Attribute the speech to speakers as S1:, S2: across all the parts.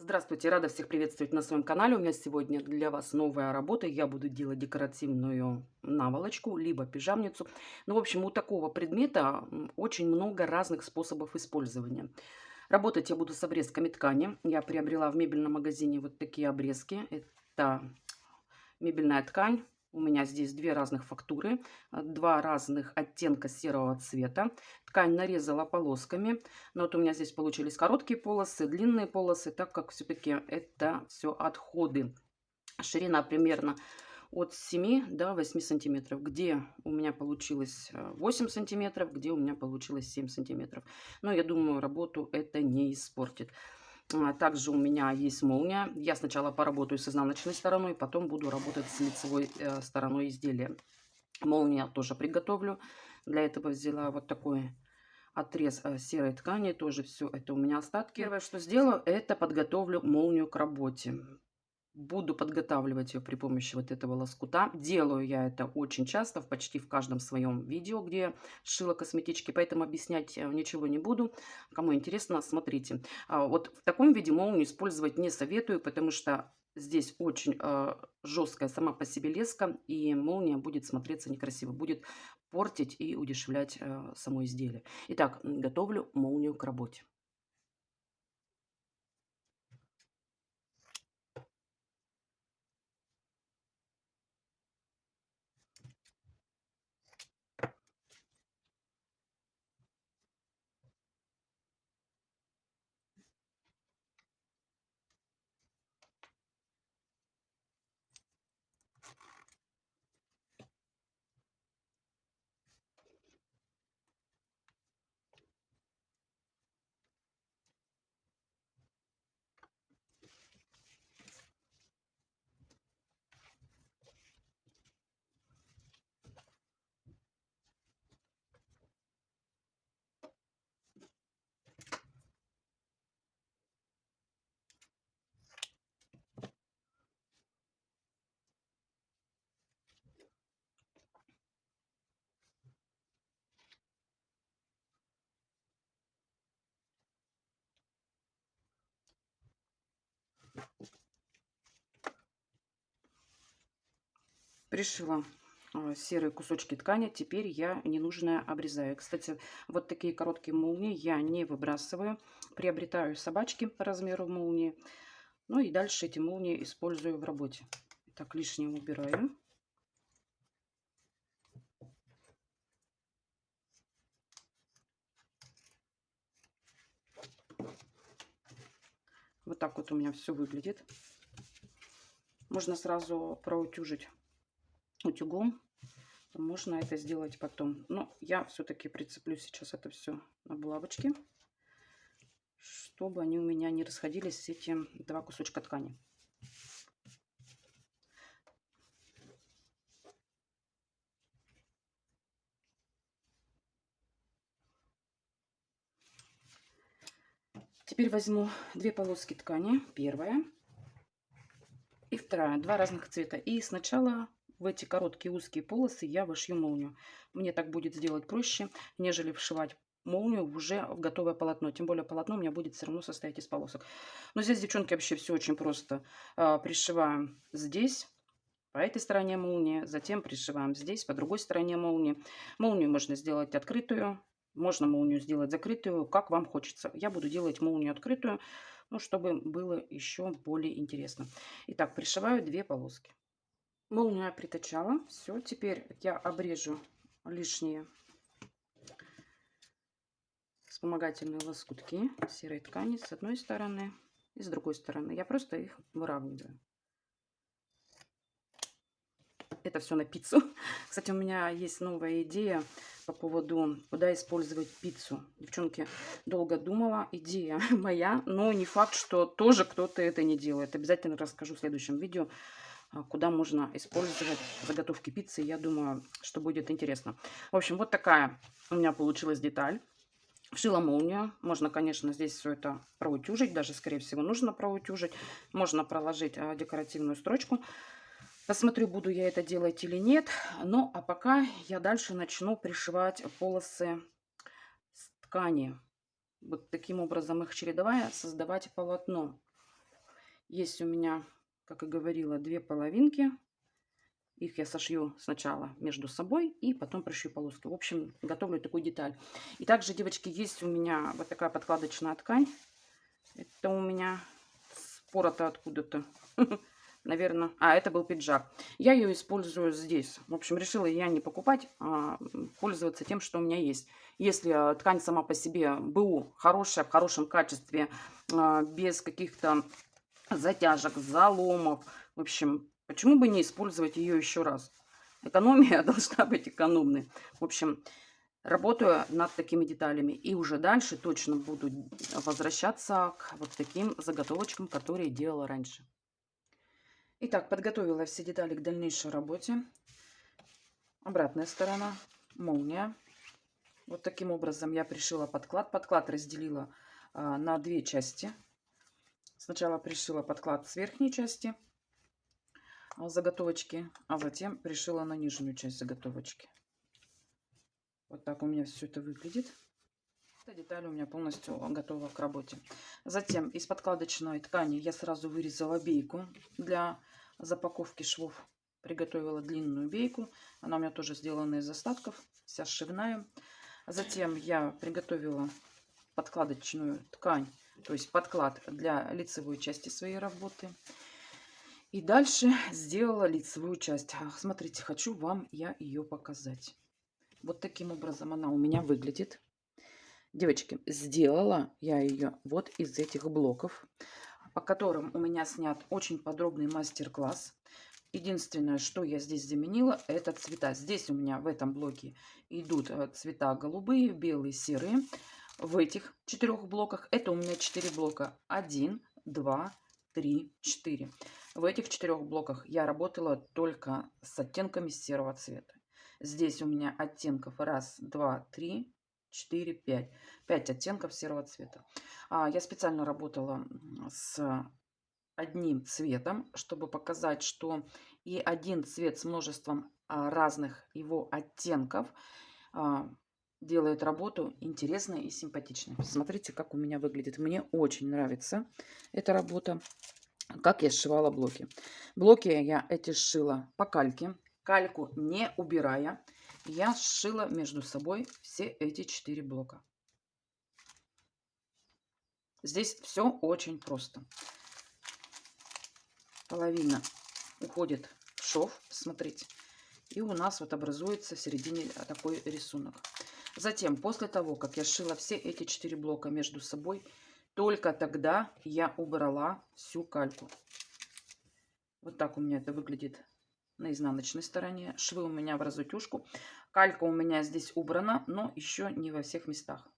S1: Здравствуйте, рада всех приветствовать на своем канале. У меня сегодня для вас новая работа. Я буду делать декоративную наволочку, либо пижамницу. Ну, в общем, у такого предмета очень много разных способов использования. Работать я буду с обрезками ткани. Я приобрела в мебельном магазине вот такие обрезки. Это мебельная ткань. У меня здесь две разных фактуры, два разных оттенка серого цвета. Ткань нарезала полосками. Но вот у меня здесь получились короткие полосы, длинные полосы, так как все-таки это все отходы. Ширина примерно от 7 до 8 сантиметров, где у меня получилось 8 сантиметров, где у меня получилось 7 сантиметров. Но я думаю, работу это не испортит. Также у меня есть молния. Я сначала поработаю с изнаночной стороной, потом буду работать с лицевой стороной изделия. Молния тоже приготовлю. Для этого взяла вот такой отрез серой ткани. Тоже все это у меня остатки. Первое, что сделаю, это подготовлю молнию к работе. Буду подготавливать ее при помощи вот этого лоскута. Делаю я это очень часто, почти в каждом своем видео, где я шила косметички, поэтому объяснять ничего не буду. Кому интересно, смотрите. Вот в таком виде молнию использовать не советую, потому что здесь очень жесткая сама по себе леска, и молния будет смотреться некрасиво, будет портить и удешевлять само изделие. Итак, готовлю молнию к работе. Пришила серые кусочки ткани. Теперь я ненужное обрезаю. Кстати, вот такие короткие молнии я не выбрасываю. Приобретаю собачки по размеру молнии. Ну и дальше эти молнии использую в работе. Так, лишнее убираю. Вот так вот у меня все выглядит. Можно сразу проутюжить утюгом. Можно это сделать потом. Но я все-таки прицеплю сейчас это все на булавочки, чтобы они у меня не расходились, эти два кусочка ткани. Теперь возьму две полоски ткани. Первая и вторая. Два разных цвета. И сначала в эти короткие узкие полосы я вышью молнию. Мне так будет сделать проще, нежели вшивать молнию уже в готовое полотно. Тем более полотно у меня будет все равно состоять из полосок. Но здесь, девчонки, вообще все очень просто. Пришиваем здесь. По этой стороне молнии, затем пришиваем здесь, по другой стороне молнии. Молнию можно сделать открытую, можно молнию сделать закрытую, как вам хочется. Я буду делать молнию открытую, ну, чтобы было еще более интересно. Итак, пришиваю две полоски. Молнию я притачала. Все, теперь я обрежу лишние вспомогательные лоскутки серой ткани с одной стороны и с другой стороны. Я просто их выравниваю. Это все на пиццу. Кстати, у меня есть новая идея по поводу, куда использовать пиццу. Девчонки, долго думала, идея моя, но не факт, что тоже кто-то это не делает. Обязательно расскажу в следующем видео, куда можно использовать заготовки пиццы. Я думаю, что будет интересно. В общем, вот такая у меня получилась деталь. Вшила молнию. Можно, конечно, здесь все это проутюжить. Даже, скорее всего, нужно проутюжить. Можно проложить декоративную строчку. Посмотрю, буду я это делать или нет. Ну, а пока я дальше начну пришивать полосы с ткани. Вот таким образом их чередовая, создавать полотно. Есть у меня, как и говорила, две половинки. Их я сошью сначала между собой и потом пришью полоски. В общем, готовлю такую деталь. И также, девочки, есть у меня вот такая подкладочная ткань. Это у меня спорота откуда-то. Наверное. А, это был пиджак. Я ее использую здесь. В общем, решила я не покупать, а пользоваться тем, что у меня есть. Если ткань сама по себе БУ хорошая, в хорошем качестве, без каких-то затяжек, заломов. В общем, почему бы не использовать ее еще раз? Экономия должна быть экономной. В общем, работаю над такими деталями. И уже дальше точно буду возвращаться к вот таким заготовочкам, которые делала раньше. Итак, подготовила все детали к дальнейшей работе. Обратная сторона, молния. Вот таким образом я пришила подклад. Подклад разделила на две части. Сначала пришила подклад с верхней части заготовочки, а затем пришила на нижнюю часть заготовочки. Вот так у меня все это выглядит. Эта деталь у меня полностью готова к работе. Затем из подкладочной ткани я сразу вырезала бейку для запаковки швов. Приготовила длинную бейку. Она у меня тоже сделана из остатков, вся сшивная. Затем я приготовила подкладочную ткань, то есть подклад для лицевой части своей работы. И дальше сделала лицевую часть. Смотрите, хочу вам я ее показать. Вот таким образом она у меня выглядит. Девочки, сделала я ее вот из этих блоков, по которым у меня снят очень подробный мастер-класс. Единственное, что я здесь заменила, это цвета. Здесь у меня в этом блоке идут цвета голубые, белые, серые. В этих 4 блоках, это у меня 4 блока. 1, 2, 3, 4. В этих 4 блоках я работала только с оттенками серого цвета. Здесь у меня оттенков 1, 2, 3, 4, 5. 5 оттенков серого цвета. Я специально работала с одним цветом, чтобы показать, что и один цвет с множеством разных его оттенков делает работу интересной и симпатичной. Смотрите, как у меня выглядит. Мне очень нравится эта работа. Как я сшивала блоки. Блоки я эти сшила по кальке. Кальку не убирая. Я сшила между собой все эти 4 блока. Здесь все очень просто. Половина уходит в шов, смотрите. И у нас вот образуется в середине такой рисунок. Затем, после того, как я сшила все эти 4 блока между собой, только тогда я убрала всю кальку. Вот так у меня это выглядит на изнаночной стороне. Швы у меня в разутюжку. Калька у меня здесь убрана, но еще не во всех местах.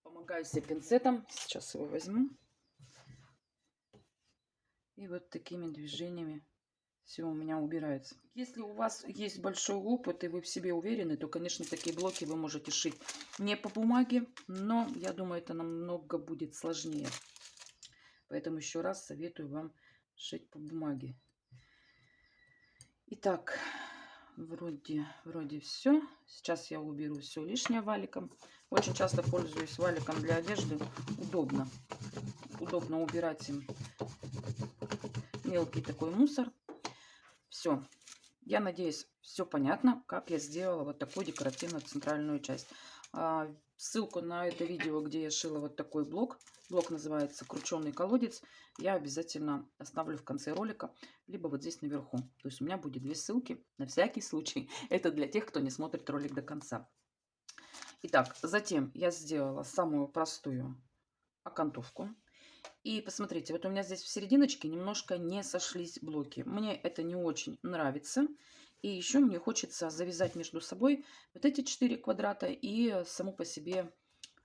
S1: Помогаю себе пинцетом. Сейчас его возьму. И вот такими движениями все у меня убирается. Если у вас есть большой опыт и вы в себе уверены, то, конечно, такие блоки вы можете шить не по бумаге, но я думаю, это намного будет сложнее. Поэтому еще раз советую вам шить по бумаге. Итак, вроде все. Сейчас я уберу все лишнее валиком. Очень часто пользуюсь валиком для одежды. Удобно. Удобно убирать им мелкий такой мусор. Все. Я надеюсь, все понятно, как я сделала вот такую декоративную центральную часть. Ссылку на это видео, где я шила вот такой блок. Блок называется «Крученый колодец». Я обязательно оставлю в конце ролика, либо вот здесь наверху. То есть у меня будет две ссылки на всякий случай. Это для тех, кто не смотрит ролик до конца. Итак, затем я сделала самую простую окантовку. И посмотрите, вот у меня здесь в серединочке немножко не сошлись блоки. Мне это не очень нравится. И еще мне хочется завязать между собой вот эти 4 квадрата и саму по себе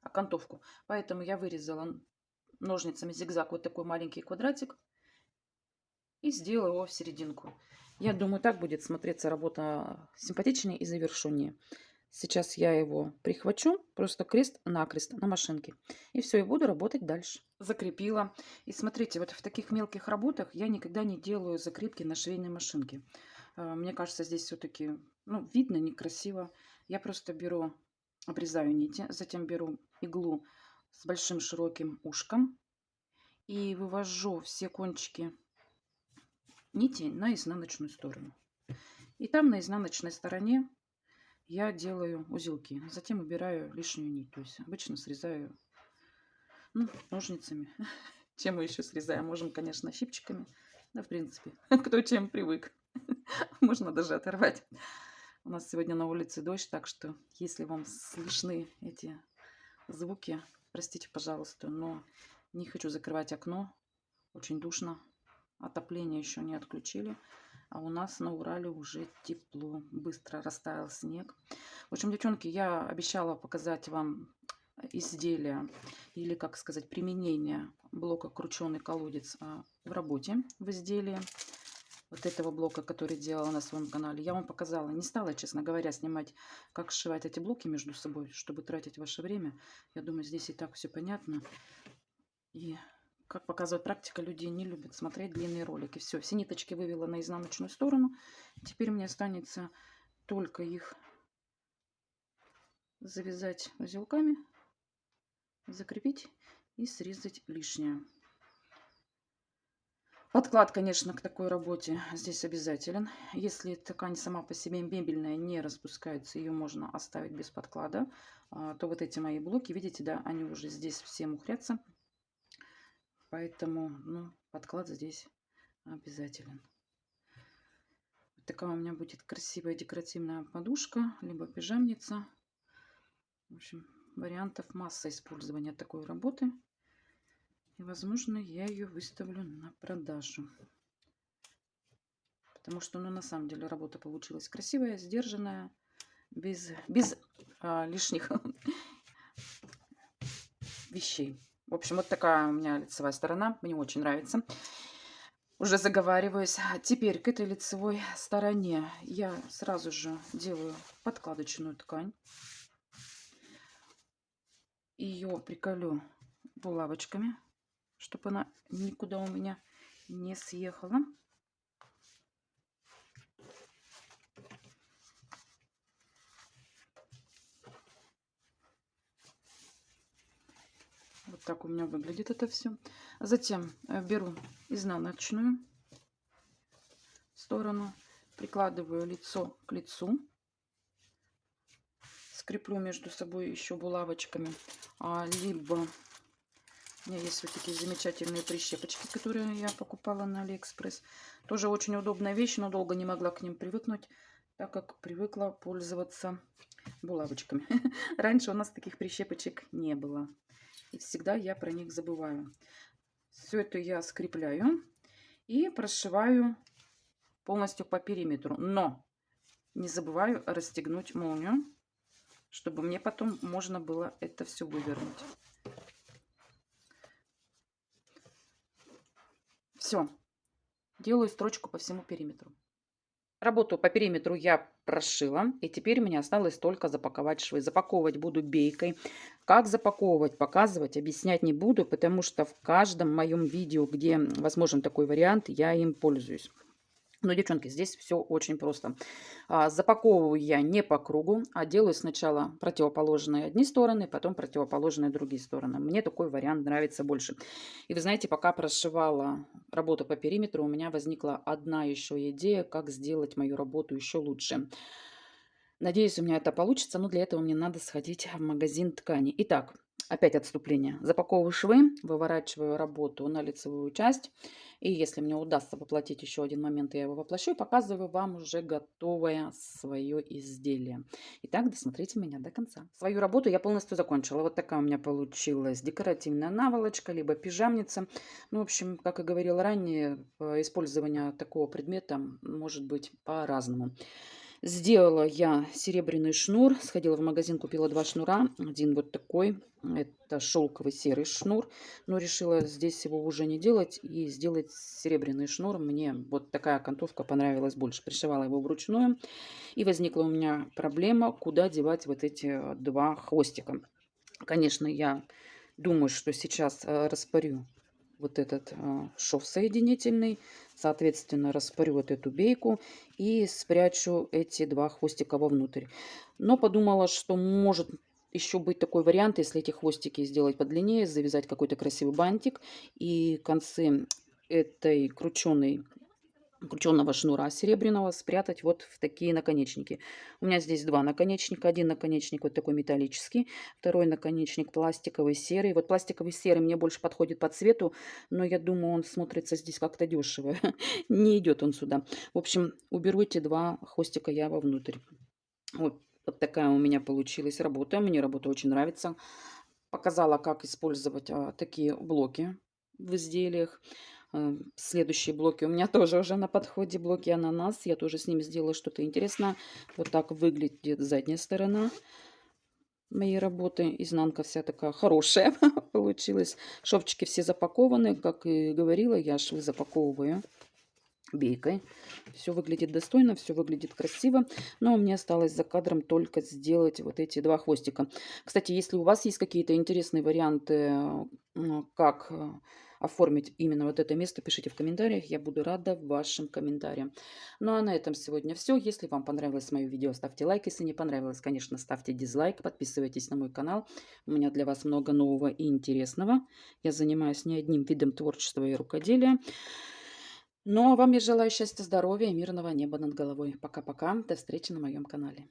S1: окантовку. Поэтому я вырезала ножницами зигзаг вот такой маленький квадратик и сделала его в серединку. Я думаю, так будет смотреться работа симпатичнее и завершеннее. Сейчас я его прихвачу, просто крест-накрест на машинке. И все, и буду работать дальше. Закрепила. И смотрите, вот в таких мелких работах я никогда не делаю закрепки на швейной машинке. Мне кажется, здесь все-таки видно некрасиво. Я просто беру, обрезаю нити, затем беру иглу с большим широким ушком
S2: и вывожу все кончики нити на изнаночную сторону. И там на изнаночной стороне я делаю узелки. Затем убираю лишнюю нить. То есть обычно срезаю ножницами. Чем мы еще срезаем? Можем, конечно, щипчиками. Да, в принципе, кто чем привык. Можно даже оторвать. У нас сегодня на улице дождь, так что если вам слышны эти звуки, простите, пожалуйста, но не хочу закрывать окно. Очень душно. Отопление еще не отключили. А у нас на Урале уже тепло. Быстро растаял снег. В общем, девчонки, я обещала показать вам изделие или, как сказать, применение блока крученый колодец в работе в изделии. Вот этого блока, который делала на своем канале, я вам показала. Не стала, честно говоря, снимать, как сшивать эти блоки между собой, чтобы тратить ваше время. Я думаю, здесь и так все понятно. И, как показывает практика, люди не любят смотреть длинные ролики. Все ниточки вывела на изнаночную сторону. Теперь мне останется только их завязать узелками, закрепить и срезать лишнее. Подклад, конечно, к такой работе здесь обязателен. Если ткань сама по себе мебельная не распускается, ее можно оставить без подклада, то вот эти мои блоки, видите, да, они уже здесь все мухрятся. Поэтому, подклад здесь обязателен. Вот такая у меня будет красивая декоративная подушка, либо пижамница. В общем, вариантов масса использования такой работы. И, возможно, я ее выставлю на продажу. Потому что, на самом деле, работа получилась красивая, сдержанная, без лишних вещей. В общем, вот такая у меня лицевая сторона. Мне очень нравится. Уже заговариваюсь. Теперь к этой лицевой стороне я сразу же делаю подкладочную ткань. Ее приколю булавочками, чтобы она никуда у меня не съехала. Вот так у меня выглядит это все. Затем беру изнаночную сторону, прикладываю лицо к лицу, скреплю между собой еще булавочками, либо у меня есть вот такие замечательные прищепочки, которые я покупала на Алиэкспресс. Тоже очень удобная вещь, но долго не могла к ним привыкнуть, так как привыкла пользоваться булавочками. Раньше у нас таких прищепочек не было. И всегда я про них забываю. Все это я скрепляю и прошиваю полностью по периметру. Но не забываю расстегнуть молнию, чтобы мне потом можно было это все вывернуть. Все. Делаю строчку по всему периметру. Работу по периметру я прошила, и теперь мне осталось только запаковать швы. Запаковывать буду бейкой. Как запаковывать, показывать, объяснять не буду, потому что в каждом моем видео, где возможен такой вариант, я им пользуюсь. Но, девчонки, здесь все очень просто. Запаковываю я не по кругу, а делаю сначала противоположные одни стороны, потом противоположные другие стороны. Мне такой вариант нравится больше. И вы знаете, пока прошивала работу по периметру, у меня возникла одна еще идея, как сделать мою работу еще лучше. Надеюсь, у меня это получится, но для этого мне надо сходить в магазин ткани. Итак, опять отступление. Запаковываю швы, выворачиваю работу на лицевую часть. И если мне удастся воплотить еще один момент, я его воплощу и показываю вам уже готовое свое изделие. Итак, досмотрите меня до конца. Свою работу я полностью закончила. Вот такая у меня получилась декоративная наволочка, либо пижамница. В общем, как и говорила ранее, использование такого предмета может быть по-разному. Сделала я серебряный шнур. Сходила в магазин, купила 2 шнура. Один вот такой. Это шелковый серый шнур. Но решила здесь его уже не делать и сделать серебряный шнур. Мне вот такая окантовка понравилась больше. Пришивала его вручную. И возникла у меня проблема, куда девать вот эти 2 хвостика. Конечно, я думаю, что сейчас распорю вот этот шов соединительный, соответственно, распорю вот эту бейку и спрячу эти 2 хвостика вовнутрь. Но подумала, что может еще быть такой вариант, если эти хвостики сделать подлиннее, завязать какой-то красивый бантик и концы этой крученного шнура серебряного спрятать вот в такие наконечники. У меня здесь два наконечника. Один наконечник вот такой металлический, второй наконечник пластиковый серый. Вот пластиковый серый мне больше подходит по цвету, но я думаю, он смотрится здесь как-то дешево. Не идет он сюда. В общем, уберу эти два хвостика я вовнутрь. Вот такая у меня получилась работа. Мне работа очень нравится. Показала, как использовать такие блоки в изделиях. Следующие блоки у меня тоже уже на подходе. Блоки ананас. Я тоже с ними сделала что-то интересное. Вот так выглядит задняя сторона моей работы. Изнанка вся такая хорошая получилась. Шовчики все запакованы. Как и говорила, я швы запаковываю бейкой. Все выглядит достойно, все выглядит красиво. Но мне осталось за кадром только сделать вот эти два хвостика. Кстати, если у вас есть какие-то интересные варианты, как оформить именно вот это место, пишите в комментариях. Я буду рада вашим комментариям. Ну а на этом сегодня все. Если вам понравилось мое видео, ставьте лайк. Если не понравилось, конечно, ставьте дизлайк. Подписывайтесь на мой канал. У меня для вас много нового и интересного. Я занимаюсь не одним видом творчества и рукоделия. Ну, а вам я желаю счастья, здоровья и мирного неба над головой. Пока-пока. До встречи на моем канале.